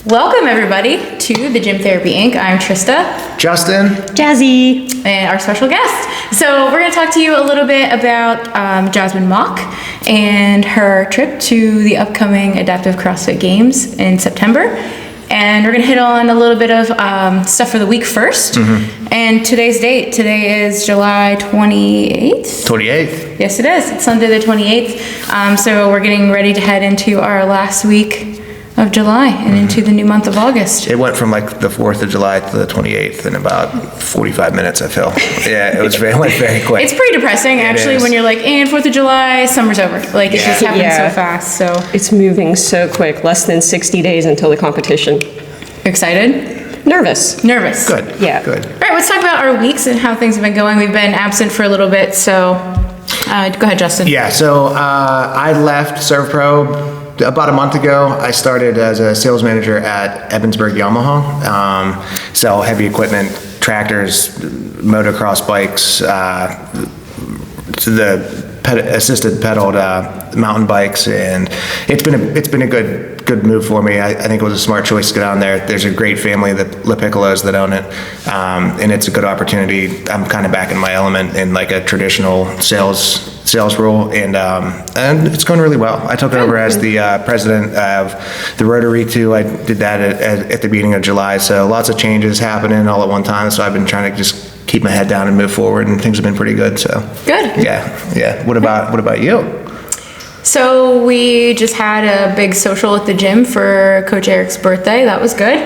Welcome everybody to the Gym Therapy Inc. I'm Trista. Justin. Jazzy. And our special guest. So we're going to talk to you a little bit about Jasmine Mock and her trip to the upcoming Adaptive CrossFit Games in September. And we're going to hit on a little bit of stuff for the week first. Mm-hmm. And today's date. Today is July 28th. 28th. Yes, it is. It's Sunday the 28th. So we're getting ready to head into our last week of July and into the new month of August. It went from like the 4th of July to the 28th in about 45 minutes, I feel. Yeah, it went very quick. It's pretty depressing, actually, when you're like, and 4th of July, summer's over. Like, it's just happening so fast, so. It's moving so quick, less than 60 days until the competition. Excited? Nervous. Good. Yeah. Good. All right, let's talk about our weeks and how things have been going. We've been absent for a little bit, so go ahead, Justin. Yeah, so I left ServPro about a month ago. I started as a sales manager at Ebensburg Yamaha. Sell heavy equipment, tractors, motocross bikes, assisted pedaled mountain bikes, and it's been a good move for me. I think it was a smart choice to get on there. There's a great family, the LaPiccolos, that own it, and it's a good opportunity. I'm kind of back in my element in like a traditional sales role, and it's going really well. I took over as the president of the Rotary too. I did that at the beginning of July, so lots of changes happening all at one time. So I've been trying to just keep my head down and move forward, and things have been pretty good. So good. Yeah. What about you? So we just had a big social at the gym for Coach Eric's birthday. That was good.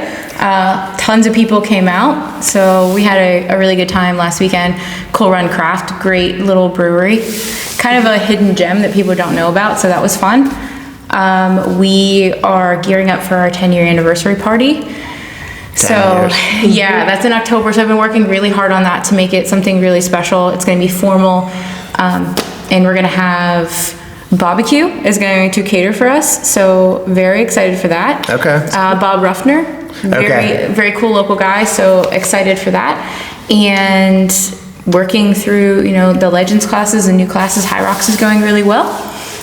Tons of people came out, so we had a really good time last weekend. Cool Run Craft, great little brewery, kind of a hidden gem that people don't know about, so that was fun. We are gearing up for our 10-year anniversary party. So yeah, that's in October, so I've been working really hard on that to make it something really special. It's going to be formal, and we're going to have barbecue is going to cater for us, so very excited for that. Okay. Bob Ruffner, very cool local guy, so excited for that. And working through, the Legends classes and new classes, High Rocks is going really well.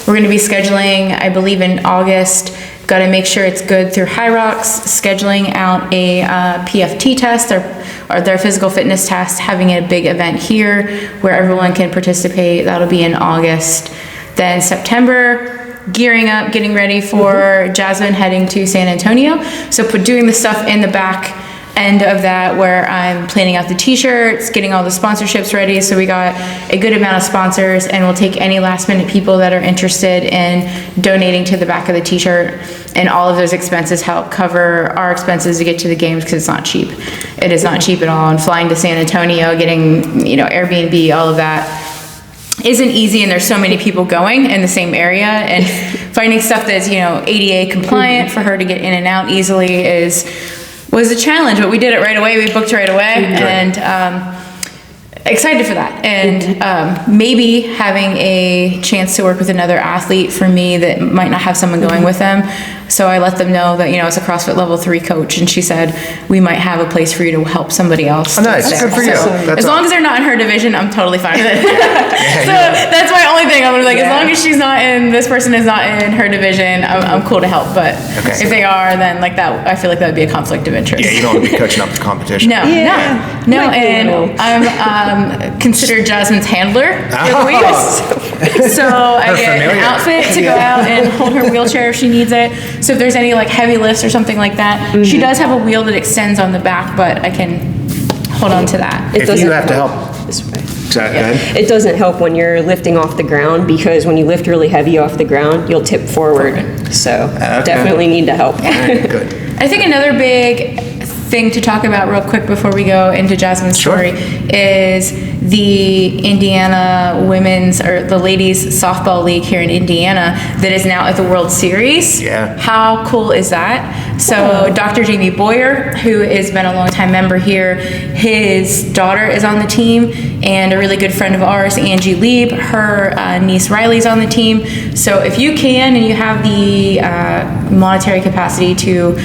We're going to be scheduling, I believe, in August. Got to make sure it's good through High Rocks, scheduling out a PFT test or their physical fitness test, having a big event here where everyone can participate. That'll be in August. Then September, gearing up, getting ready for Jasmine heading to San Antonio. So doing the stuff in the back end of that where I'm planning out the t-shirts, getting all the sponsorships ready. So we got a good amount of sponsors, and we'll take any last minute people that are interested in donating to the back of the t-shirt, and all of those expenses help cover our expenses to get to the games, because it's not cheap. It is not cheap at all. And flying to San Antonio, getting, Airbnb, all of that isn't easy, and there's so many people going in the same area, and finding stuff that's, ADA compliant for her to get in and out easily was a challenge, but we did it right away. We booked right away, and excited for that. And maybe having a chance to work with another athlete for me that might not have someone going with them. So I let them know that, it's a CrossFit level 3 coach, and she said, we might have a place for you to help somebody else. Oh, nice. Good for you. As long as they're not in her division, I'm totally fine with it. So that's my only thing. I'm like, as long as this person is not in her division, I'm cool to help. But if they are, then like that, I feel like that would be a conflict of interest. Yeah, you don't want to be coaching up the competition. No. And I'm considered Jasmine's handler for the week. So I get an outfit to go out and hold her wheelchair if she needs it. So if there's any like heavy lifts or something like that, she does have a wheel that extends on the back, but I can hold on to that. If you have to help this way. It doesn't help when you're lifting off the ground, because when you lift really heavy off the ground, you'll tip forward. So definitely need to help. Good. I think another big thing to talk about real quick before we go into Jasmine's story is the Indiana women's, or the ladies softball league here in Indiana, that is now at the World Series. Yeah. How cool is that? So Dr. Jamie Boyer, who has been a longtime member here, his daughter is on the team, and a really good friend of ours, Angie Lieb, her niece Riley's on the team. So if you can and you have the monetary capacity to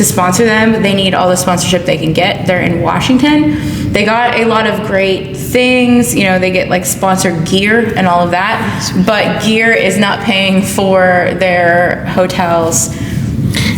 sponsor them, they need all the sponsorship they can get. They're in Washington. They got a lot of great things, they get like sponsored gear and all of that, but gear is not paying for their hotels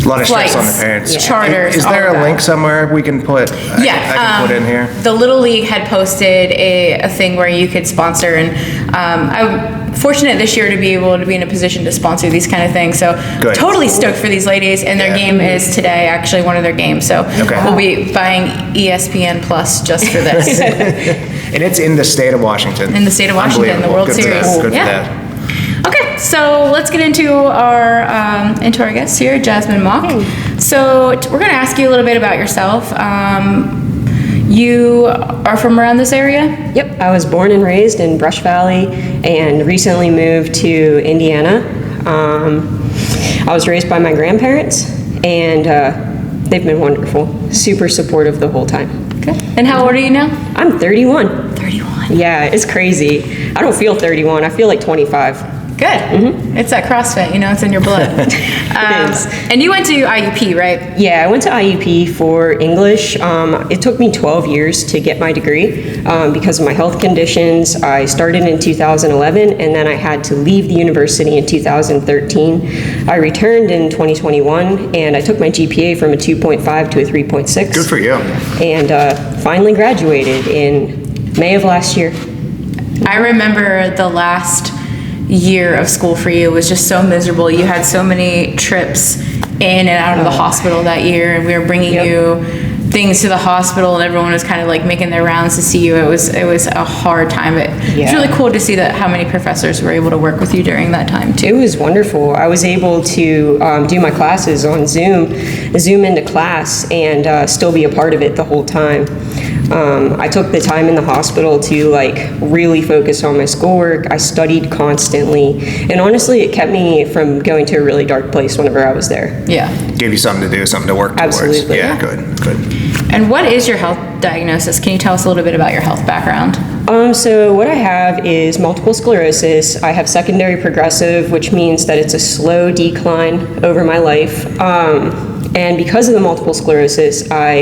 A lot of stress on the flights, parents. charters, Is all there of a that. link somewhere we can put? I can put in here. The Little League had posted a thing where you could sponsor, and I'm fortunate this year to be able to be in a position to sponsor these kind of things. So Good. totally stoked for these ladies, and their Yeah. game is today, actually one of their games. So we'll be buying ESPN Plus just for this. And it's in the state of Washington. In the state of Washington, the Unbelievable. World Good for Series. them. Good for Yeah. them. Okay, so let's get into our guest here, Jasmine Mock. So we're going to ask you a little bit about yourself. You are from around this area? Yep, I was born and raised in Brush Valley and recently moved to Indiana. I was raised by my grandparents, and they've been wonderful, super supportive the whole time. Okay. And how old are you now? I'm 31. 31. Yeah, it's crazy. I don't feel 31, I feel like 25. Good. It's that CrossFit, it's in your blood. is. And you went to IUP, right? Yeah, I went to IUP for English. It took me 12 years to get my degree because of my health conditions. I started in 2011, and then I had to leave the university in 2013. I returned in 2021, and I took my GPA from a 2.5 to a 3.6. Good for you. And finally graduated in May of last year. I remember the last year of school for you was just so miserable. You had so many trips in and out of the hospital that year, and we were bringing you things to the hospital, and everyone was kind of like making their rounds to see you. It was a hard time. It's really cool to see that how many professors were able to work with you during that time too. It was wonderful. I was able to do my classes on Zoom into class, and still be a part of it the whole time. I took the time in the hospital to really focus on my schoolwork. I studied constantly, and honestly, it kept me from going to a really dark place whenever I was there. Yeah. Gave you something to do, something to work towards. Absolutely. Yeah, good. And what is your health diagnosis? Can you tell us a little bit about your health background? So what I have is multiple sclerosis. I have secondary progressive, which means that it's a slow decline over my life. And because of the multiple sclerosis, I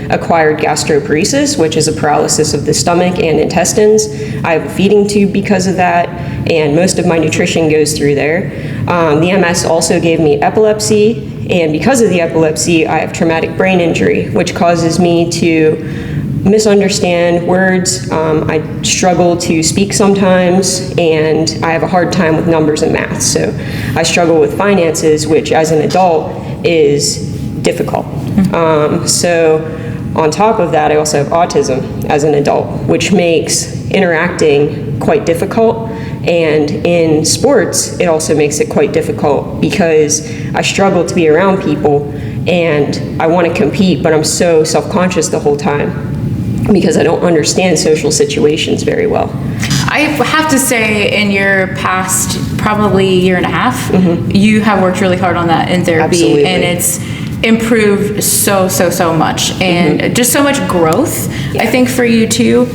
acquired gastroparesis, which is a paralysis of the stomach and intestines. I have a feeding tube because of that, and most of my nutrition goes through there. The MS also gave me epilepsy, and because of the epilepsy, I have traumatic brain injury, which causes me to misunderstand words. I struggle to speak sometimes, and I have a hard time with numbers and math. So I struggle with finances, which as an adult is difficult. So on top of that, I also have autism as an adult, which makes interacting quite difficult. And in sports, it also makes it quite difficult because I struggle to be around people, and I want to compete, but I'm so self-conscious the whole time because I don't understand social situations very well. I have to say, in your past probably year and a half, you have worked really hard on that in therapy. Absolutely. And it's improved so much, and just so much growth, I think, for you too.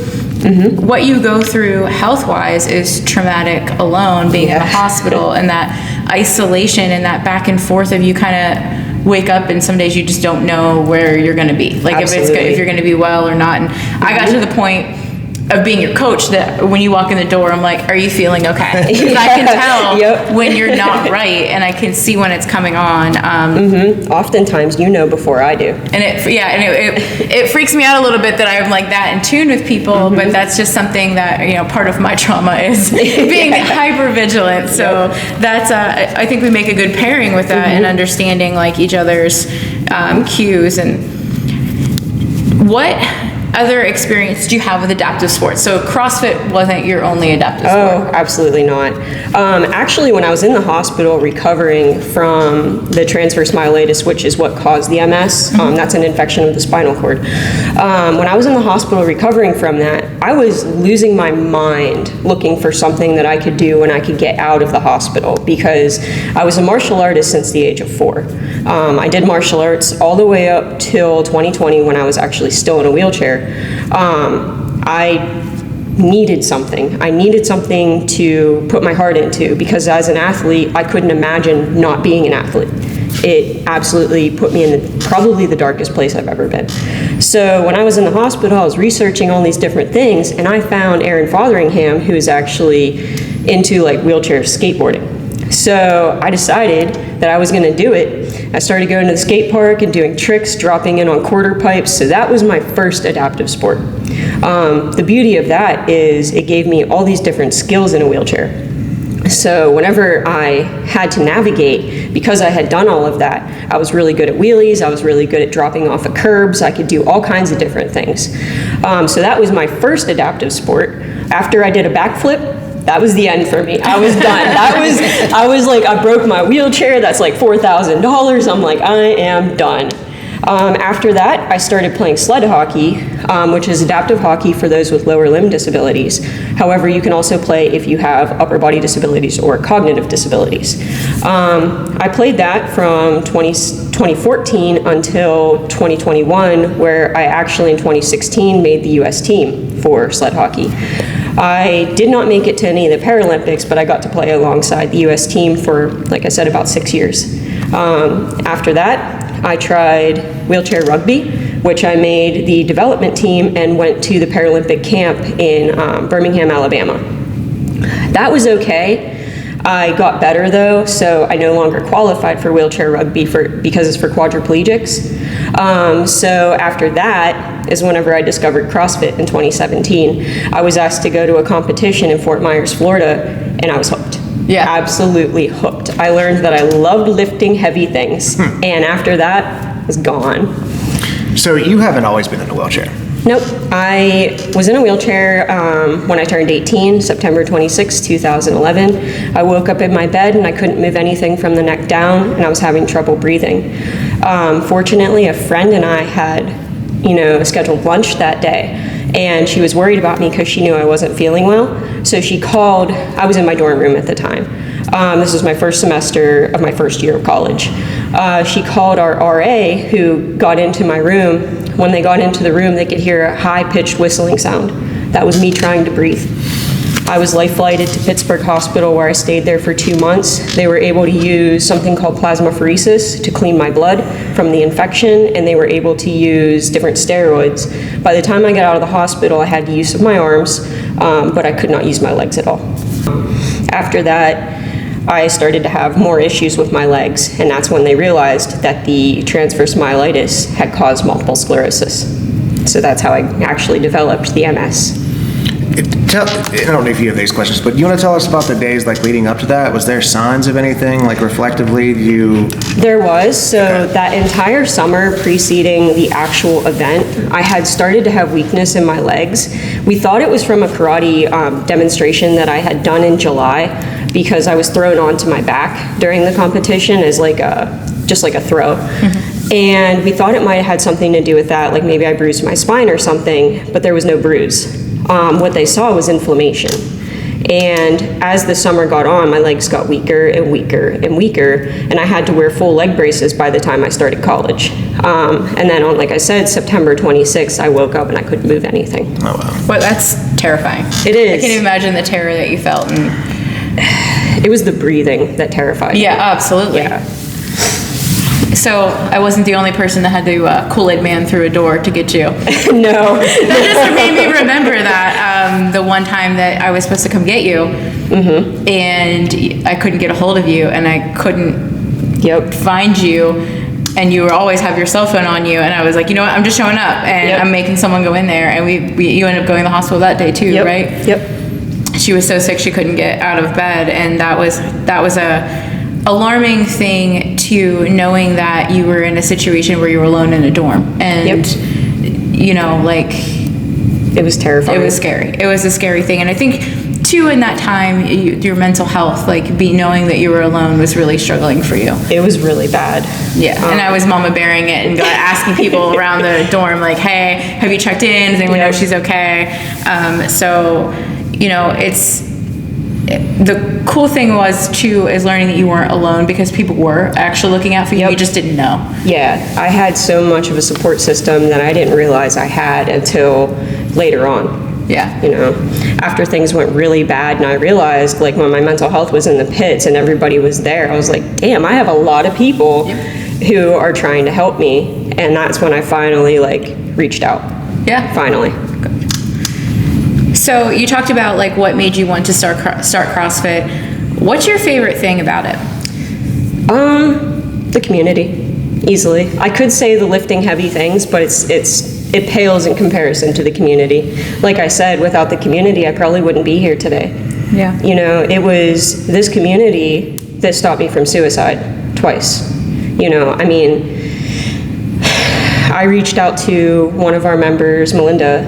What you go through health-wise is traumatic alone, being in the hospital, and that isolation and that back and forth of you kind of wake up and some days you just don't know where you're going to be, like if you're going to be well or not. And I got to the point of being your coach that when you walk in the door, I'm like, are you feeling okay? Because I can tell when you're not right, and I can see when it's coming on. Oftentimes, before I do. And it freaks me out a little bit that I'm like that in tune with people, but that's just something that, part of my trauma is being hyper vigilant. So that's, I think we make a good pairing with that, and understanding each other's cues. And what other experience do you have with adaptive sports? So CrossFit wasn't your only adaptive sport. Oh, absolutely not. Actually, when I was in the hospital recovering from the transverse myelitis, which is what caused the MS, that's an infection of the spinal cord. When I was in the hospital recovering from that, I was losing my mind looking for something that I could do when I could get out of the hospital, because I was a martial artist since the age of 4. I did martial arts all the way up till 2020 when I was actually still in a wheelchair. I needed something. I needed something to put my heart into, because as an athlete, I couldn't imagine not being an athlete. It absolutely put me in probably the darkest place I've ever been. So when I was in the hospital, I was researching all these different things, and I found Aaron Fotheringham, who is actually into wheelchair skateboarding. So I decided that I was going to do it. I started going to the skate park and doing tricks, dropping in on quarter pipes. So that was my first adaptive sport. The beauty of that is it gave me all these different skills in a wheelchair. So whenever I had to navigate, because I had done all of that, I was really good at wheelies, I was really good at dropping off at curbs, I could do all kinds of different things. So that was my first adaptive sport. After I did a backflip, that was the end for me. I was done. I was like, I broke my wheelchair, that's like $4,000. I'm like, I am done. After that, I started playing sled hockey, which is adaptive hockey for those with lower limb disabilities. However, you can also play if you have upper body disabilities or cognitive disabilities. I played that from 2014 until 2021, where I actually in 2016 made the US team for sled hockey. I did not make it to any of the Paralympics, but I got to play alongside the US team for, like I said, about 6 years. After that, I tried wheelchair rugby, which I made the development team and went to the Paralympic camp in Birmingham, Alabama. That was okay. I got better though, so I no longer qualified for wheelchair rugby because it's for quadriplegics. So after that is whenever I discovered CrossFit in 2017. I was asked to go to a competition in Fort Myers, Florida, and I was hooked. Yeah. Absolutely hooked. I learned that I loved lifting heavy things, and after that, it was gone. So you haven't always been in a wheelchair? Nope. I was in a wheelchair when I turned 18, September 26, 2011. I woke up in my bed and I couldn't move anything from the neck down, and I was having trouble breathing. Fortunately, a friend and I had, scheduled lunch that day, and she was worried about me because she knew I wasn't feeling well. So she called, I was in my dorm room at the time. This was my first semester of my first year of college. She called our RA who got into my room. When they got into the room, they could hear a high-pitched whistling sound. That was me trying to breathe. I was life-flighted to Pittsburgh Hospital, where I stayed there for 2 months. They were able to use something called plasmapheresis to clean my blood from the infection, and they were able to use different steroids. By the time I got out of the hospital, I had the use of my arms, but I could not use my legs at all. After that, I started to have more issues with my legs, and that's when they realized that the transverse myelitis had caused multiple sclerosis. So that's how I actually developed the MS. I don't know if you have these questions, but you want to tell us about the days leading up to that? Was there signs of anything, reflectively? There was. So that entire summer preceding the actual event, I had started to have weakness in my legs. We thought it was from a karate demonstration that I had done in July, because I was thrown onto my back during the competition as just like a throw. Mm-hmm. And we thought it might have had something to do with that, maybe I bruised my spine or something, but there was no bruise. What they saw was inflammation. And as the summer got on, my legs got weaker and weaker and weaker, and I had to wear full leg braces by the time I started college. And then on, like I said, September 26th, I woke up and I couldn't move anything. Oh, wow. Well, that's terrifying. It is. I can't even imagine the terror that you felt. It was the breathing that terrified me. Yeah, absolutely. Yeah. So I wasn't the only person that had to Kool-Aid man through a door to get you. No. That just made me remember that the one time that I was supposed to come get you, mm-hmm. and I couldn't get a hold of you, and I couldn't find you, and you would always have your cell phone on you, and I was like, you know what, I'm just showing up, and I'm making someone go in there, and you ended up going to the hospital that day too, right? Yep. She was so sick she couldn't get out of bed, and that was a alarming thing, to knowing that you were in a situation where you were alone in a dorm, and it was terrifying. It was scary. It was a scary thing, and I think too in that time your mental health, knowing that you were alone, was really struggling for you. It was really bad. Yeah, and I was mama bearing it and asking people around the dorm, hey, have you checked in? Does anyone know she's okay? It's. The cool thing was too is learning that you weren't alone, because people were actually looking out for you. You just didn't know. Yeah, I had so much of a support system that I didn't realize I had until later on. Yeah. After things went really bad, and I realized when my mental health was in the pits and everybody was there, I was like, damn, I have a lot of people who are trying to help me. And that's when I finally reached out. Yeah. Finally. So you talked about what made you want to start CrossFit. What's your favorite thing about it? The community, easily. I could say the lifting heavy things, but it pales in comparison to the community. Like I said, without the community, I probably wouldn't be here today. Yeah. You know, it was this community that stopped me from suicide twice. You know, I mean, I reached out to one of our members, Melinda,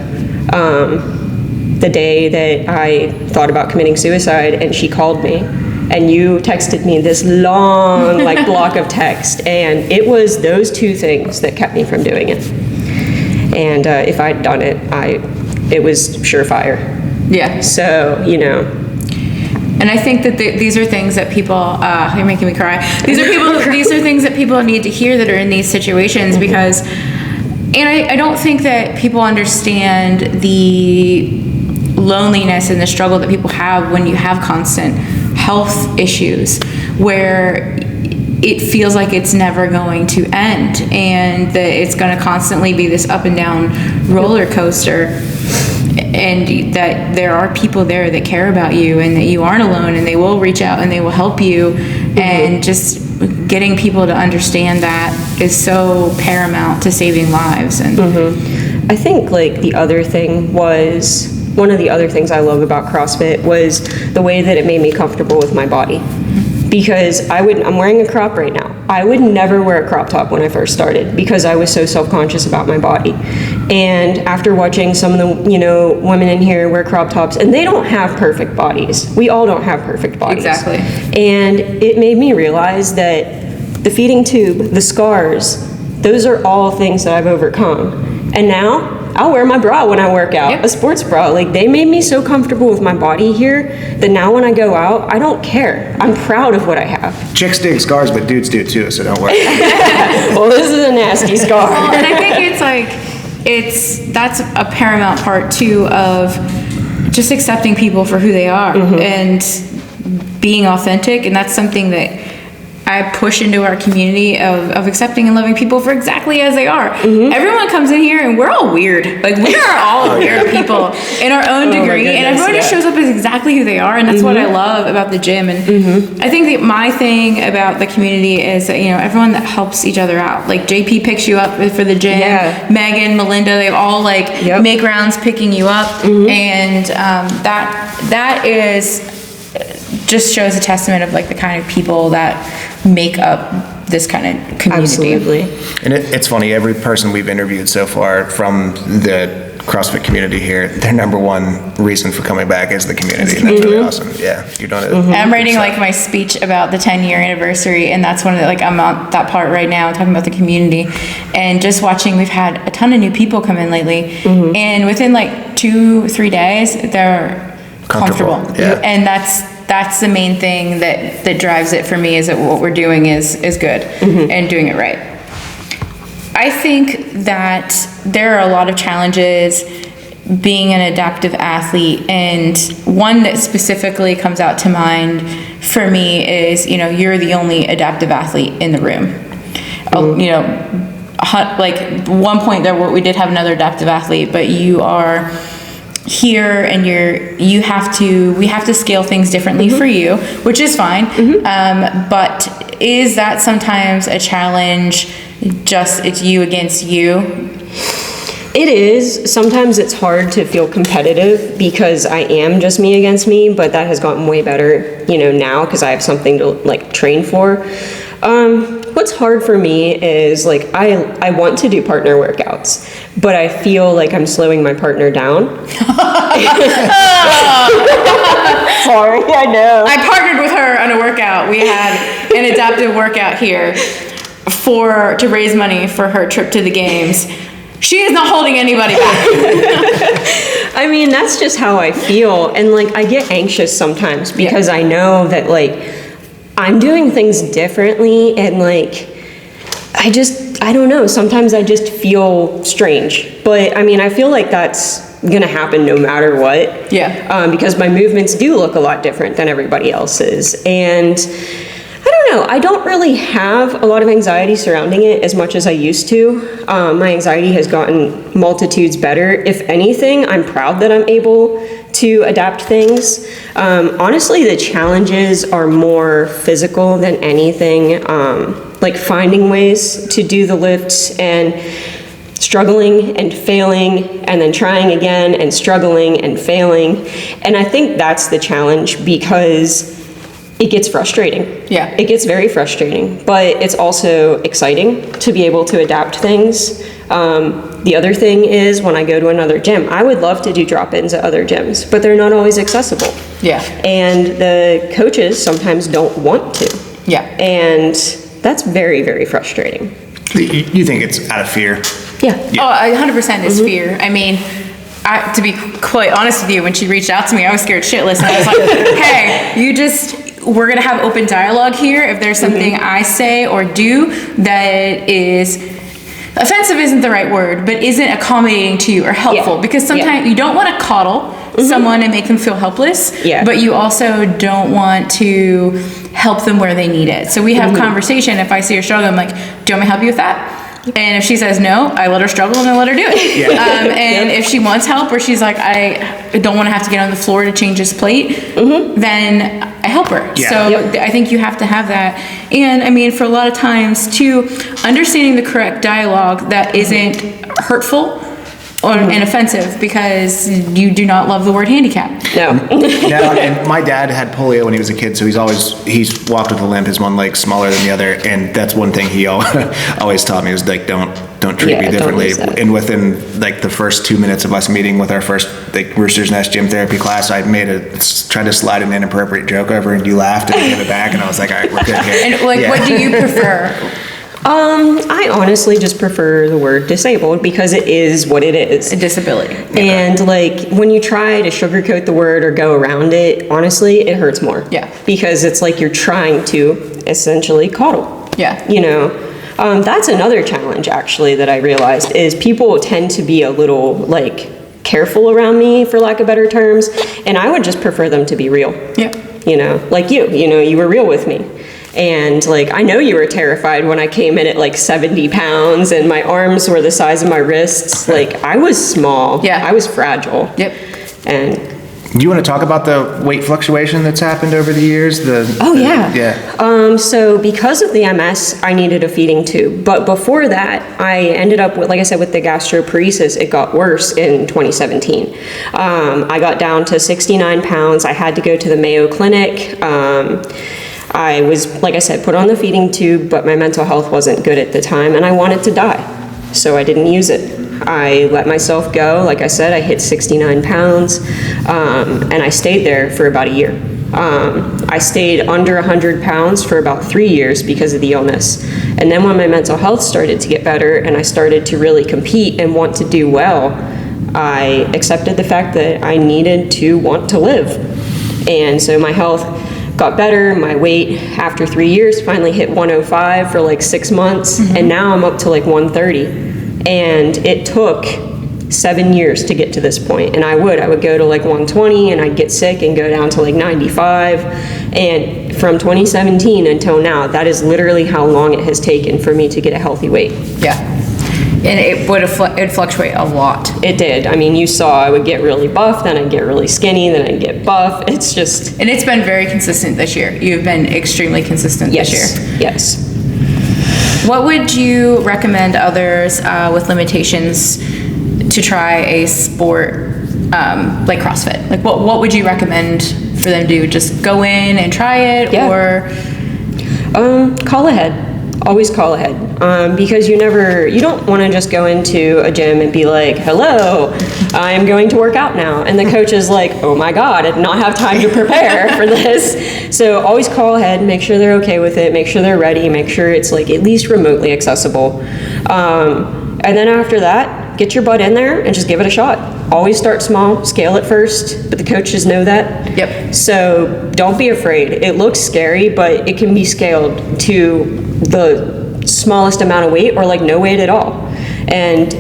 the day that I thought about committing suicide, and she called me. And you texted me this long, like, block of text, and it was those two things that kept me from doing it. And if I'd done it, it was surefire. Yeah. So, you know. And I think that these are things that people, you're making me cry. These are things that people need to hear that are in these situations, because, and I don't think that people understand the loneliness and the struggle that people have when you have constant health issues, where it feels like it's never going to end, and that it's going to constantly be this up and down roller coaster, and that there are people there that care about you, and that you aren't alone, and they will reach out and they will help you. And just getting people to understand that is so paramount to saving lives. And I think, like, the other thing was, one of the other things I love about CrossFit was the way that it made me comfortable with my body. Because I'm wearing a crop right now. I would never wear a crop top when I first started, because I was so self-conscious about my body. And after watching some of the, you know, women in here wear crop tops, and they don't have perfect bodies. We all don't have perfect bodies. Exactly. And it made me realize that the feeding tube, the scars, those are all things that I've overcome. And now I'll wear my bra when I work out, Yep. a sports bra. Like, they made me so comfortable with my body here that now when I go out, I don't care. I'm proud of what I have. Chicks dig scars, but dudes do too, so don't worry. Well, this is a nasty scar. Well, and I think it's like, that's a paramount part too of just accepting people for who they are and being authentic. And that's something that I push into our community of accepting and loving people for exactly as they are. Everyone comes in here and we're all weird. Like, we are all weird people in our own degree, and everyone just shows up as exactly who they are, and that's what I love about the gym. And I think that my thing about the community is that, you know, everyone that helps each other out. Like, JP picks you up for the gym, Megan, Melinda, they all like make rounds picking you up, and that is just shows a testament of like the kind of people that make up this kind of community. Absolutely. And it's funny, every person we've interviewed so far from the CrossFit community here, their number one reason for coming back is the community, and that's really awesome. Yeah, you're doing it. I'm writing like my speech about the 10-year anniversary, and that's one of the, like, I'm on that part right now, talking about the community, and just watching, we've had a ton of new people come in lately, and within like 2-3 days, they're comfortable. Yeah. And that's the main thing that drives it for me, is that what we're doing is good and doing it right. I think that there are a lot of challenges being an adaptive athlete, and one that specifically comes out to mind for me is, you know, you're the only adaptive athlete in the room. You know, like, one point there we did have another adaptive athlete, but you are here, and we have to scale things differently for you, which is fine. But is that sometimes a challenge, just it's you against you? It is. Sometimes it's hard to feel competitive because I am just me against me, but that has gotten way better, you know, now, because I have something to like train for. What's hard for me is, like, I want to do partner workouts, but I feel like I'm slowing my partner down. Sorry, I know. I partnered with her on a workout. We had an adaptive workout here to raise money for her trip to the games. She is not holding anybody back. I mean, that's just how I feel. And, like, I get anxious sometimes because I know that, like, I'm doing things differently, and like, I don't know, sometimes I just feel strange. But I mean, I feel like that's gonna happen no matter what. Because my movements do look a lot different than everybody else's. And I don't know, I don't really have a lot of anxiety surrounding it as much as I used to. My anxiety has gotten multitudes better. If anything, I'm proud that I'm able to adapt things. Honestly, the challenges are more physical than anything. like finding ways to do the lifts and struggling and failing and then trying again and struggling and failing. And I think that's the challenge, because it gets frustrating. Yeah. It gets very frustrating, but it's also exciting to be able to adapt things. The other thing is, when I go to another gym, I would love to do drop-ins at other gyms, but they're not always accessible. Yeah. And the coaches sometimes don't want to. Yeah. And that's very, very frustrating. You think it's out of fear? Yeah. Oh, 100% is fear. I mean, to be quite honest with you, when she reached out to me, I was scared shitless. And I was like, hey, we're going to have open dialogue here. If there's something I say or do that is offensive, isn't the right word, but isn't accommodating to you or helpful. Yeah. Because sometimes you don't want to coddle someone and make them feel helpless, but you also don't want to help them where they need it. So we have conversation. If I see her struggle, I'm like, do you want me to help you with that? And if she says no, I let her struggle and I let her do it. And if she wants help, or she's like, I don't want to have to get on the floor to change this plate, then I help her. So I think you have to have that. And I mean, for a lot of times too, understanding the correct dialogue that isn't hurtful or and offensive, because you do not love the word handicap. No. No, and my dad had polio when he was a kid, so he's walked with a limp. His one leg's smaller than the other, and that's one thing he always taught me, was like, don't treat me differently. And within like the first 2 minutes of us meeting with our first like Rooster's Nest gym therapy class, I tried to slide an inappropriate joke over, and you laughed and gave it back, and I was like, all right, we're good here. And like, what do you prefer? I honestly just prefer the word disabled, because it is what it is. A disability. And like, when you try to sugarcoat the word or go around it, honestly, it hurts more. Yeah. Because it's like you're trying to essentially coddle. Yeah. You know? That's another challenge, actually, that I realized, is people tend to be a little, like, careful around me, for lack of better terms, and I would just prefer them to be real. Yeah. You know, like you were real with me. And like, I know you were terrified when I came in at like 70 pounds and my arms were the size of my wrists. Like, I was small. Yeah. I was fragile. Yep. And do you want to talk about the weight fluctuation that's happened over the years? So because of the MS, I needed a feeding tube. But before that, I ended up with, like I said, with the gastroparesis, it got worse in 2017. I got down to 69 pounds. I had to go to the Mayo Clinic. I was, like I said, put on the feeding tube, but my mental health wasn't good at the time, and I wanted to die, so I didn't use it. I let myself go. Like I said, I hit 69 pounds, and I stayed there for about a year. I stayed under 100 pounds for about 3 years because of the illness. And then when my mental health started to get better and I started to really compete and want to do well, I accepted the fact that I needed to want to live. And so my health got better. My weight after 3 years finally hit 105 for like 6 months. And now I'm up to like 130. And it took 7 years to get to this point. And I would go to like 120 and I'd get sick and go down to like 95. And from 2017 until now, that is literally how long it has taken for me to get a healthy weight. Yeah. And it'd fluctuate a lot. It did. I mean, you saw I would get really buff, then I'd get really skinny, then I'd get buff. It's just... And it's been very consistent this year. You've been extremely consistent this year. Yes. What would you recommend others with limitations to try a sport like CrossFit? Like, what would you recommend for them to do? Just go in and try it, or? Call ahead. Always call ahead, because you don't want to just go into a gym and be like, hello, I'm going to work out now. And the coach is like, oh my God, I did not have time to prepare for this. So always call ahead, make sure they're okay with it, make sure they're ready, make sure it's like at least remotely accessible. And then after that, get your butt in there and just give it a shot. Always start small, scale it first, but the coaches know that. Yep. So don't be afraid. It looks scary, but it can be scaled to the smallest amount of weight or like no weight at all. And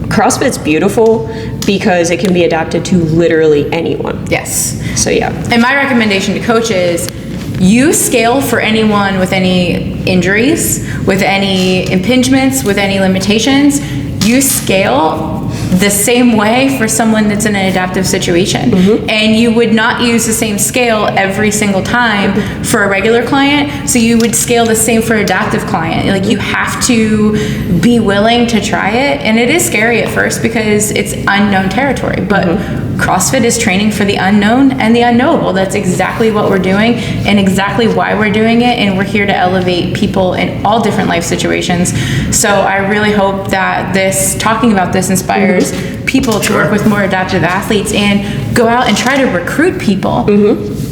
CrossFit's beautiful because it can be adapted to literally anyone. Yes. So yeah. And my recommendation to coaches, you scale for anyone with any injuries, with any impingements, with any limitations. You scale the same way for someone that's in an adaptive situation. And you would not use the same scale every single time for a regular client, so you would scale the same for adaptive client. Like, you have to be willing to try it, and it is scary at first because it's unknown territory, but CrossFit is training for the unknown and the unknowable. That's exactly what we're doing and exactly why we're doing it, and we're here to elevate people in all different life situations. So I really hope that talking about this inspires people to work with more adaptive athletes and go out and try to recruit people.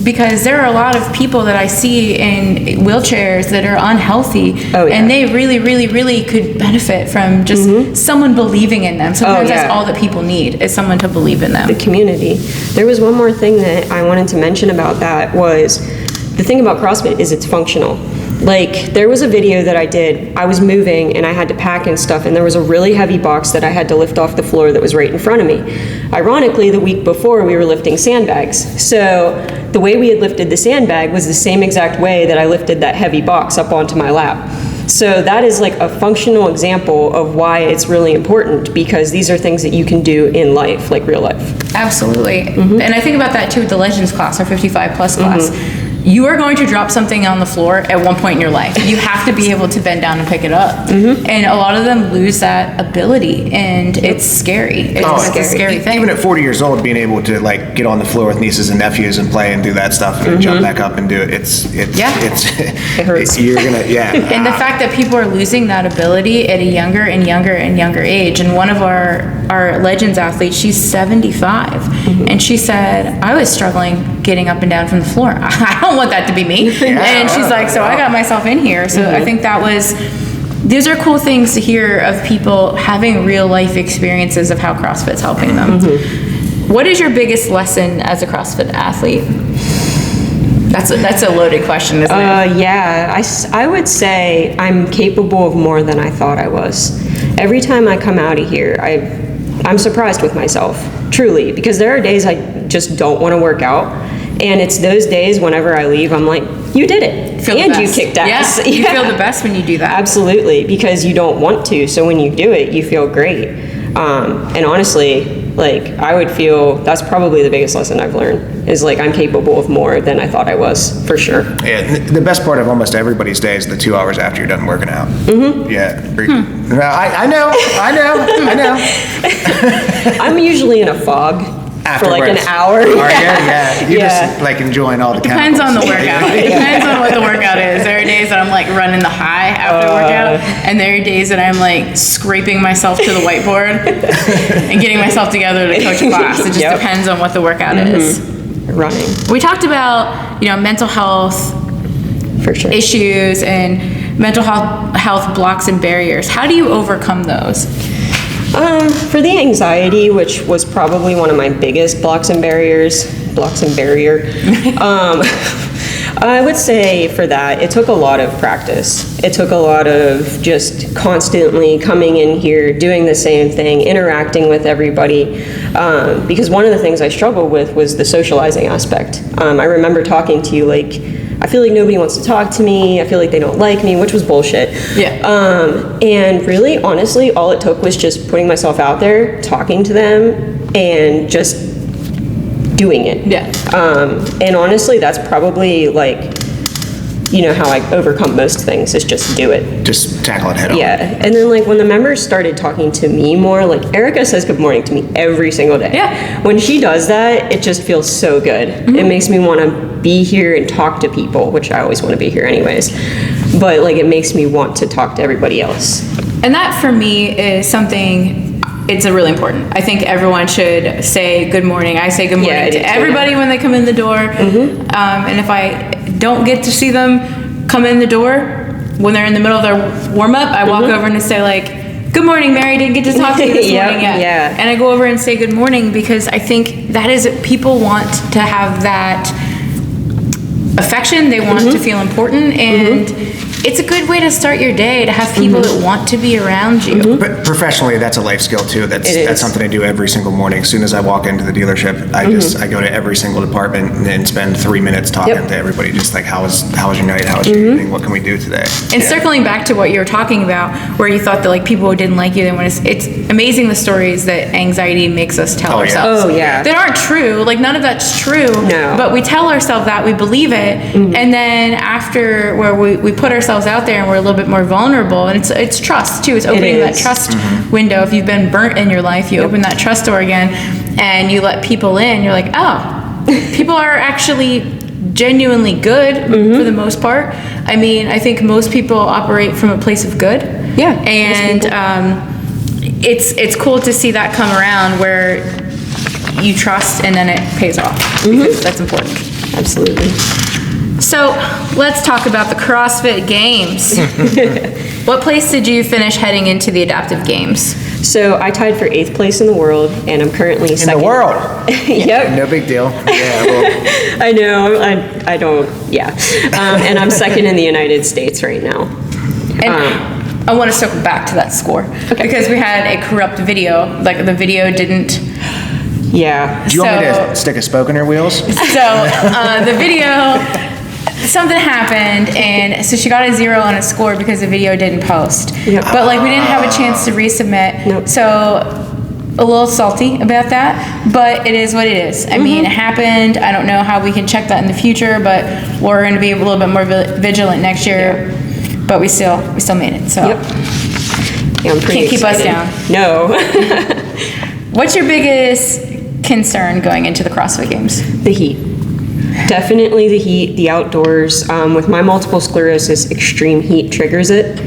Because there are a lot of people that I see in wheelchairs that are unhealthy, and they really, really, really could benefit from just someone believing in them. Sometimes that's all that people need, is someone to believe in them. The community. There was one more thing that I wanted to mention about that. Was the thing about CrossFit is it's functional. Like, there was a video that I did, I was moving and I had to pack and stuff, and there was a really heavy box that I had to lift off the floor that was right in front of me. Ironically, the week before we were lifting sandbags. So the way we had lifted the sandbag was the same exact way that I lifted that heavy box up onto my lap. So that is like a functional example of why it's really important, because these are things that you can do in life, like real life. Absolutely. And I think about that too with the Legends class, our 55 plus class. You are going to drop something on the floor at one point in your life. You have to be able to bend down and pick it up. And a lot of them lose that ability, and it's scary. It's a scary thing. Even at 40 years old, being able to like get on the floor with nieces and nephews and play and do that stuff and jump back up and do it, It hurts. You're gonna, And the fact that people are losing that ability at a younger and younger and younger age. And one of our Legends athletes, she's 75, and she said, I was struggling getting up and down from the floor. I don't want that to be me. And she's like, so I got myself in here. So I think these are cool things to hear of people having real life experiences of how CrossFit's helping them. What is your biggest lesson as a CrossFit athlete? That's a loaded question, isn't it? Yeah, I would say I'm capable of more than I thought I was. Every time I come out of here, I'm surprised with myself, truly, because there are days I just don't want to work out. And it's those days whenever I leave, I'm like, you did it. And you kicked ass. Yeah, you feel the best when you do that. Absolutely, because you don't want to. So when you do it, you feel great. And honestly, like, I would feel that's probably the biggest lesson I've learned, is like I'm capable of more than I thought I was, for sure. Yeah, the best part of almost everybody's day is the 2 hours after you're done working out. Yeah. I know. I'm usually in a fog. Afterwards. For like an hour. Yeah. You're just like enjoying all the Depends on the chemicals. workout. It depends on what the workout is. There are days that I'm like running the high after workout, and there are days that I'm like scraping myself to the whiteboard and getting myself together to coach a class. It just depends on what the workout is. Running. We talked about, mental health For sure. issues and mental health blocks and barriers. How do you overcome those? For the anxiety, which was probably one of my biggest blocks and barrier, I would say for that, it took a lot of practice. It took a lot of just constantly coming in here, doing the same thing, interacting with everybody, because one of the things I struggled with was the socializing aspect. I remember talking to you like, I feel like nobody wants to talk to me. I feel like they don't like me, which was bullshit. And really, honestly, all it took was just putting myself out there, talking to them, and just doing it. And honestly, that's probably like, how I overcome most things, is just do it. Just tackle it head on. And then like when the members started talking to me more, like Erica says good morning to me every single day. When she does that, it just feels so good. It makes me want to be here and talk to people, which I always want to be here anyways. But like it makes me want to talk to everybody else. And that for me is something, it's really important. I think everyone should say good morning. I say good morning to everybody when they come in the door. And if I don't get to see them come in the door when they're in the middle of their warm-up, I walk over and say like, good morning, Mary, didn't get to talk to you this morning yet. And I go over and say good morning, because I think that is, people want to have that affection. They want to feel important, and it's a good way to start your day, to have people that want to be around you. But professionally, that's a life skill too. That's something I do every single morning. As soon as I walk into the dealership, I go to every single department and spend 3 minutes talking to everybody. Just like, how was your night? How was your evening? What can we do today? And circling back to what you were talking about, where you thought that like people who didn't like you, then it's amazing the stories that anxiety makes us tell ourselves. Oh yeah. That aren't true. Like none of that's true. No. But we tell ourselves that, we believe it, and then after where we put ourselves out there and we're a little bit more vulnerable, and it's trust too. It's opening that trust window. If you've been burnt in your life, you open that trust door again, and you let people in. You're like, oh, people are actually genuinely good for the most part. I mean, I think most people operate from a place of good. Yeah. And it's cool to see that come around where you trust and then it pays off, because that's important. Absolutely. So let's talk about the CrossFit Games. What place did you finish heading into the adaptive games? So I tied for 8th place in the world, and I'm currently second. In the world. Yep. No big deal. Yeah. Well, I know. I don't. Yeah. And I'm second in the United States right now. And I want to circle back to that score because we had a corrupt video. Like the video didn't. Yeah. do you want me to stick a spoke in her wheels? So the video, something happened, and so she got a 0 on a score because the video didn't post. Yep. But like we didn't have a chance to resubmit. Nope. So a little salty about that, but it is what it is. I mean, it happened. I don't know how we can check that in the future, but we're going to be a little bit more vigilant next year. Yeah. But we still made it. So Yep. Yeah, I'm pretty can't keep us down. No. What's your biggest concern going into the CrossFit Games? The heat. Definitely the heat, the outdoors. With my multiple sclerosis, extreme heat triggers it.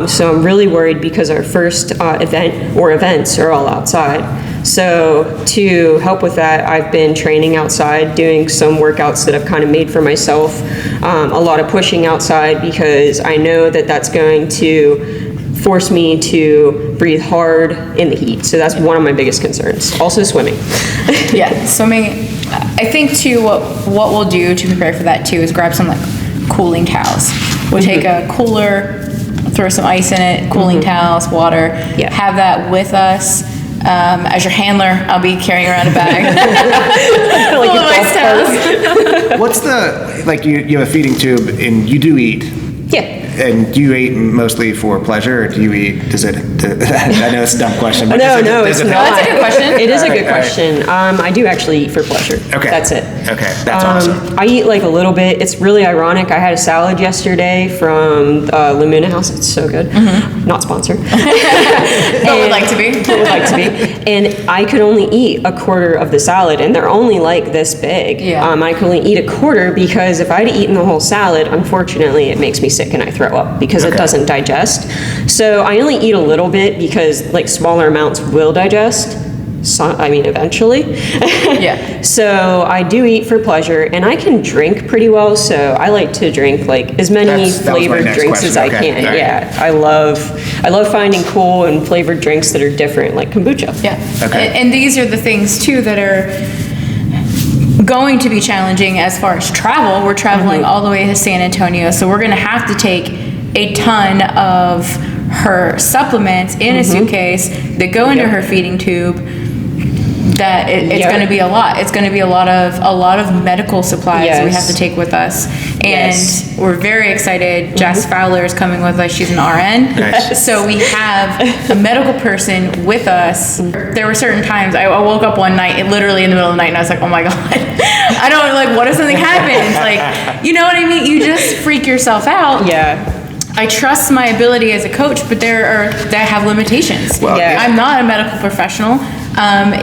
So I'm really worried because our first events are all outside. So to help with that, I've been training outside, doing some workouts that I've kind of made for myself. A lot of pushing outside because I know that that's going to force me to breathe hard in the heat. So that's one of my biggest concerns. Also swimming. Yeah, swimming. I think too, what we'll do to prepare for that too is grab some like cooling towels. We'll take a cooler, throw some ice in it, cooling towels, water, have that with us. As your handler, I'll be carrying around a bag full of ice towels. What's the, like you have a feeding tube and you do eat? Yeah. And do you eat mostly for pleasure, or do you eat, I know it's a dumb question. But No, it's not. That's a good question. It is a good question. I do actually eat for pleasure. Okay. That's it. Okay, that's awesome. I eat like a little bit. It's really ironic. I had a salad yesterday from Lamuna House. It's so good. Not sponsored. But would like to be. Would like to be. And I could only eat a quarter of the salad, and they're only like this big. Yeah. I could only eat a quarter because if I'd eaten the whole salad, unfortunately, it makes me sick and I throw up because it doesn't digest. So I only eat a little bit because like smaller amounts will digest. Eventually. Yeah. So I do eat for pleasure, and I can drink pretty well. So I like to drink like as many That was my flavored next drinks as I question. can. All right. Yeah, I love finding cool and flavored drinks that are different, like kombucha. Yeah. Okay. And these are the things too that are going to be challenging as far as travel. We're traveling all the way to San Antonio, so we're going to have to take a ton of her supplements in a suitcase that go into her feeding tube. That it's going to be a lot. It's going to be a lot of medical supplies that we have to take with us, and we're very excited. Jess Fowler is coming with us. She's an RN, Nice. so we have a medical person with us. There were certain times I woke up one night, literally in the middle of the night, and I was like, "Oh my god, I don't like. What if something happens? Like, you know what I mean? You just freak yourself out." Yeah. I trust my ability as a coach, but that have limitations. Well, yeah. I'm not a medical professional.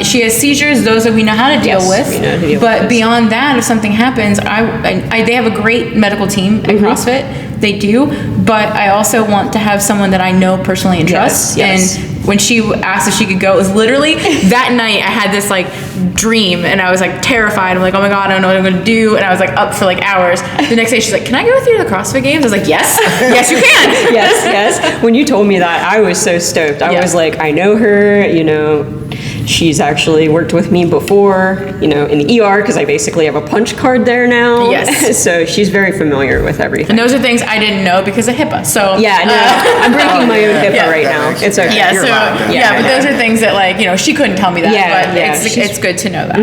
She has seizures; those that we know how to deal with. we know how to deal but with. beyond that, if something happens, they have a great medical team at CrossFit. They do, but I also want to have someone that I know personally and trust. Yes. And when she asked if she could go, it was literally that night. I had this like dream, and I was like terrified. I'm like, oh my god, I don't know what I'm gonna do. And I was like up for like hours. The next day, she's like, "Can I go with you to the CrossFit Games?" I was like, "Yes, yes, you can." yes. When you told me that, I was so stoked. I was like, I know her, she's actually worked with me before, in the ER, because I basically have a punch card there now. Yes. So she's very familiar with everything. And those are things I didn't know because of HIPAA. So Yeah, no, I'm breaking my own HIPAA yeah. right now. It's okay. Yeah, You're so allowed. yeah, but those are things that, like, you know, she couldn't tell me that, Yeah, but yeah, it's good to know that.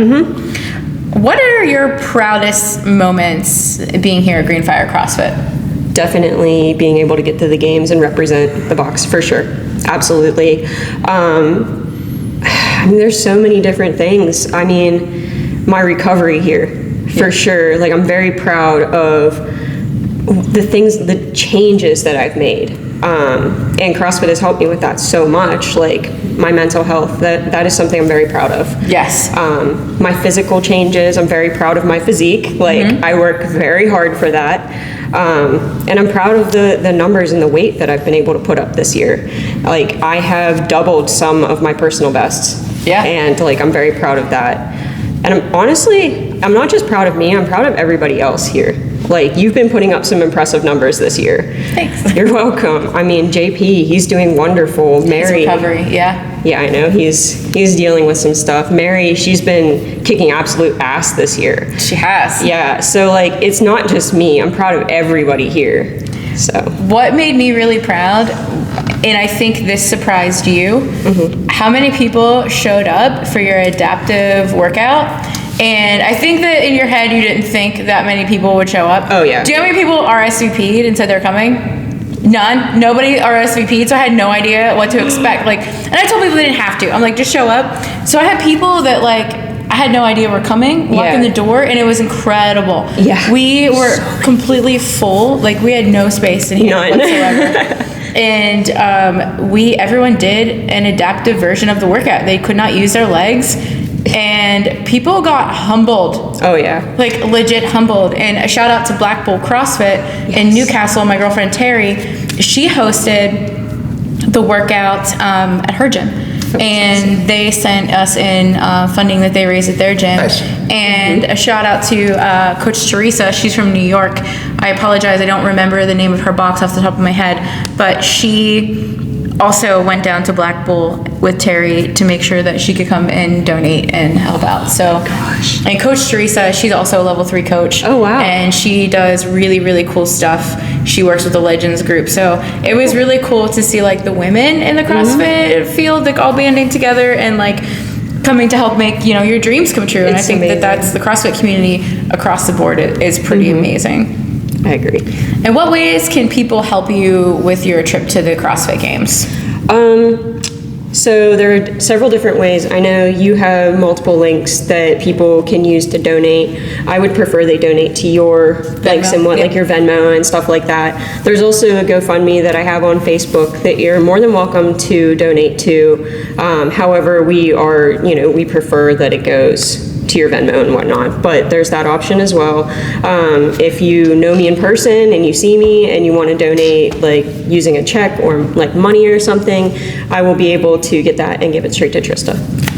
What are your proudest moments being here at Greenfire CrossFit? Definitely being able to get to the games and represent the box, for sure. Absolutely. I mean, there's so many different things. I mean, my recovery here, for sure. Like, I'm very proud of the changes that I've made. And CrossFit has helped me with that so much. Like, my mental health, that is something I'm very proud of. Yes. My physical changes, I'm very proud of my physique. Like, I work very hard for that. And I'm proud of the numbers and the weight that I've been able to put up this year. Like, I have doubled some of my personal bests. Yeah. And, like, I'm very proud of that. And I'm not just proud of me, I'm proud of everybody else here. Like, you've been putting up some impressive numbers this year. Thanks. You're welcome. I mean, JP, he's doing wonderful. Mary. His recovery, yeah. Yeah, I know. He's dealing with some stuff. Mary, she's been kicking absolute ass this year. She has. Yeah, so, like, it's not just me. I'm proud of everybody here. So. What made me really proud, and I think this surprised you, how many people showed up for your adaptive workout? And I think that in your head you didn't think that many people would show up. Oh, yeah. Do you know how many people RSVP'd and said they're coming? None. Nobody RSVP'd, so I had no idea what to expect. Like, and I told people they didn't have to. I'm like, just show up. So I had people that, like, I had no idea were coming, walk in the door, and it was incredible. Yeah. We were completely full. Like, we had no space in here None. whatsoever. And everyone did an adaptive version of the workout. They could not use their legs, and people got humbled. Oh, yeah. Like, legit humbled. And a shout out to Black Bull CrossFit in Newcastle. My girlfriend Terry, she hosted the workout at her gym. And they sent us in funding that they raised at their gym. Nice. And a shout out to Coach Trista. She's from New York. I apologize, I don't remember the name of her box off the top of my head, but she also went down to Black Bull with Terry to make sure that she could come and donate and help out. So, and Coach Teresa, she's also a level 3 coach. Oh, wow. And she does really, really cool stuff. She works with the Legends group. So it was really cool to see, like, the women in the CrossFit field, like, all banding together and, like, coming to help make, you know, your dreams come true. And I think amazing. that's the CrossFit community across the board is pretty amazing. I agree. In what ways can people help you with your trip to the CrossFit Games? So there are several different ways. I know you have multiple links that people can use to donate. I would prefer they donate to your links and what, like your Venmo and stuff like that. There's also a GoFundMe that I have on Facebook that you're more than welcome to donate to. However, we prefer that it goes to your Venmo and whatnot, but there's that option as well. If you know me in person and you see me and you want to donate, like using a check or like money or something, I will be able to get that and give it straight to Trista.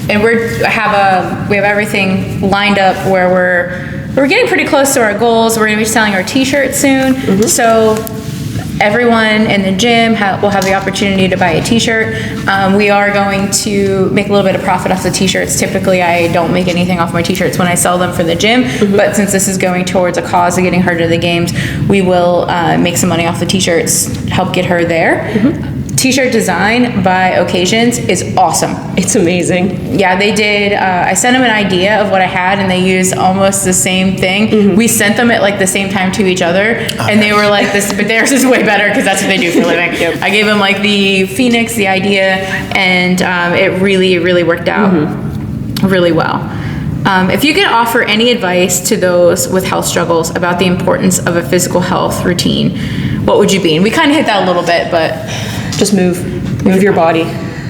And we have everything lined up where we're getting pretty close to our goals. We're going to be selling our t-shirts soon. So everyone in the gym will have the opportunity to buy a t-shirt. We are going to make a little bit of profit off the t-shirts. Typically, I don't make anything off my t-shirts when I sell them for the gym, but since this is going towards a cause of getting her to the games, we will make some money off the t-shirts, help get her there. T-shirt design by Occasions is awesome. It's amazing. Yeah, they did. I sent them an idea of what I had, and they used almost the same thing. We sent them at like the same time to each other, and they were like, "This, but theirs is way better because that's what they do for a living." I gave them like the Phoenix, the idea, and it really, really worked out really well. If you could offer any advice to those with health struggles about the importance of a physical health routine, what would you be? And we kind of hit that a little bit, but just move your body.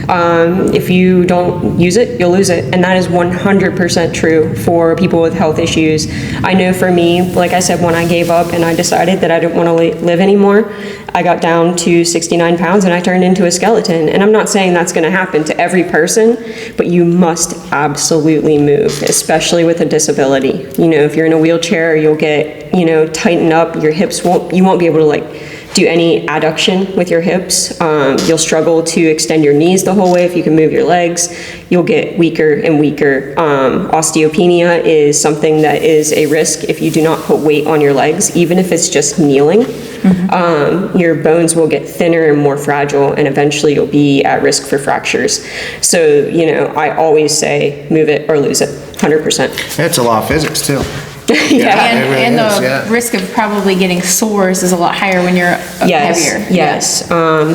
If you don't use it, you'll lose it. And that is 100% true for people with health issues. I know for me, like I said, when I gave up and I decided that I didn't want to live anymore, I got down to 69 pounds and I turned into a skeleton. And I'm not saying that's going to happen to every person, but you must absolutely move, especially with a disability. You know, if you're in a wheelchair, you'll get, tighten up, your hips you won't be able to like do any adduction with your hips. You'll struggle to extend your knees the whole way if you can move your legs. You'll get weaker and weaker. Osteopenia is something that is a risk if you do not put weight on your legs, even if it's just kneeling. Your bones will get thinner and more fragile, and eventually you'll be at risk for fractures. So, you know, I always say move it or lose it, 100%. It's a law of physics too. And the risk of probably getting sores is a lot higher when you're heavier. Yes,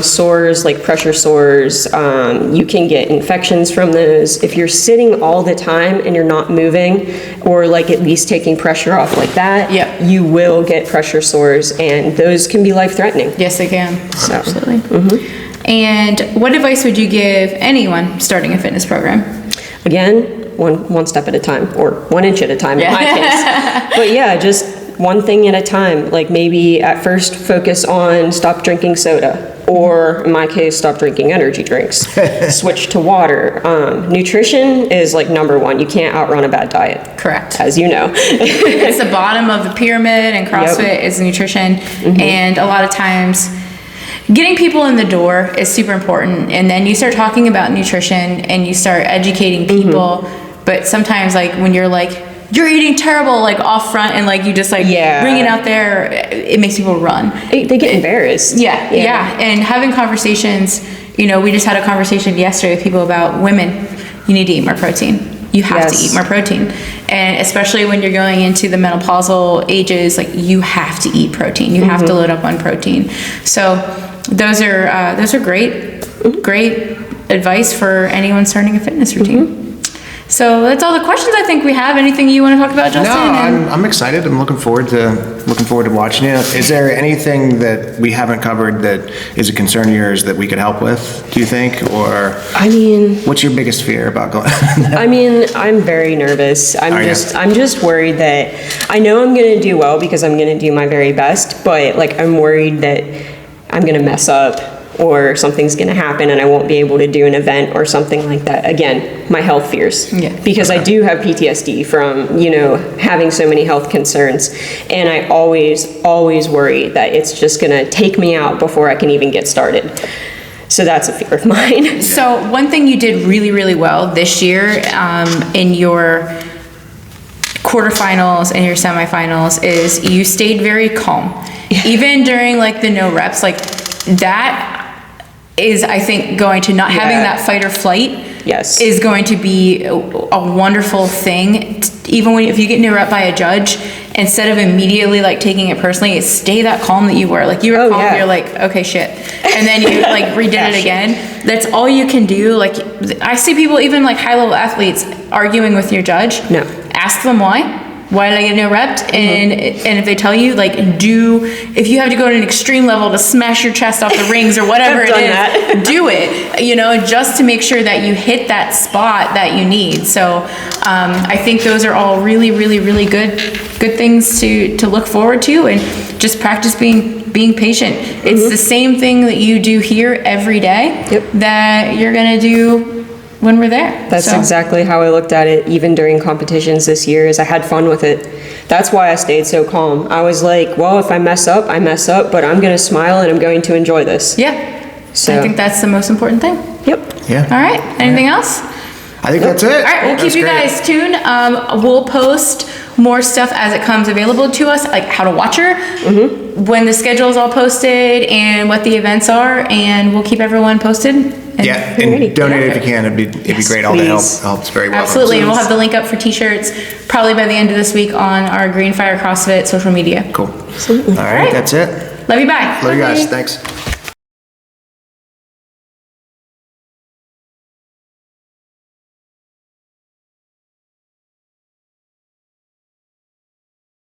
sores like pressure sores, you can get infections from those. If you're sitting all the time and you're not moving, or like at least taking pressure off like that, you will get pressure sores, and those can be life-threatening. Yes, they can. So. Absolutely. And what advice would you give anyone starting a fitness program? Again, one step at a time, or 1 inch at a time in my case. But yeah, just one thing at a time. Like maybe at first focus on stop drinking soda, or in my case, stop drinking energy drinks. Switch to water. Nutrition is like number one. You can't outrun a bad diet. Correct. As you know. It's the bottom of the pyramid, and CrossFit is nutrition. And a lot of times, getting people in the door is super important, and then you start talking about nutrition and you start educating people. But sometimes, like, when you're like, you're eating terrible, like off front, and like you just like bring it out there, it makes people run. They get embarrassed. Yeah. And having conversations, you know, we just had a conversation yesterday with people about women. You need to eat more protein. You have to eat more protein. And especially when you're going into the menopausal ages, like you have to eat protein. You have to load up on protein. So those are great advice for anyone starting a fitness routine. So that's all the questions I think we have. Anything you want to talk about, Justin? No, I'm excited. I'm looking forward to watching it. Is there anything that we haven't covered that is a concern of yours that we could help with, do you think? Or I mean, what's your biggest fear about going? I mean, I'm very nervous. I'm just worried that I know I'm going to do well because I'm going to do my very best, but like I'm worried that I'm going to mess up, or something's going to happen and I won't be able to do an event or something like that. Again, my health fears. Because I do have PTSD from, you know, having so many health concerns. And I always worry that it's just going to take me out before I can even get started. So that's a fear of mine. So one thing you did really, really well this year in your quarterfinals and your semifinals is you stayed very calm. Even during like the no reps, like that is, I think, going to not having that fight or flight is going to be a wonderful thing. Even if you get no rep by a judge, instead of immediately like taking it personally, stay that calm that you were. Like you were calm, you're like, okay, shit. And then you like redid it again. That's all you can do. Like I see people, even like high level athletes, arguing with your judge. No. Ask them why. Why did I get no reps? And if they tell you, like, if you have to go to an extreme level to smash your chest off the rings or whatever it is, do it, you know, just to make sure that you hit that spot that you need. So I think those are all really, really, really good things to look forward to, and just practice being patient. It's the same thing that you do here every day that you're going to do when we're there. That's exactly how I looked at it, even during competitions this year, is I had fun with it. That's why I stayed so calm. I was like, well, if I mess up, I mess up, but I'm going to smile and I'm going to enjoy this. So I think that's the most important thing. Yeah. All right. Anything else? I think that's it. All right, we'll keep you guys tuned. We'll post more stuff as it comes available to us, like how to watch her, when the schedule is all posted, and what the events are, and we'll keep everyone posted. And donate if you can. It'd be great. All the help helps very well. Absolutely, and we'll have the link up for t-shirts probably by the end of this week on our Green Fire CrossFit social media. Cool. All right, that's it. Love you, bye. Love you guys. Thanks.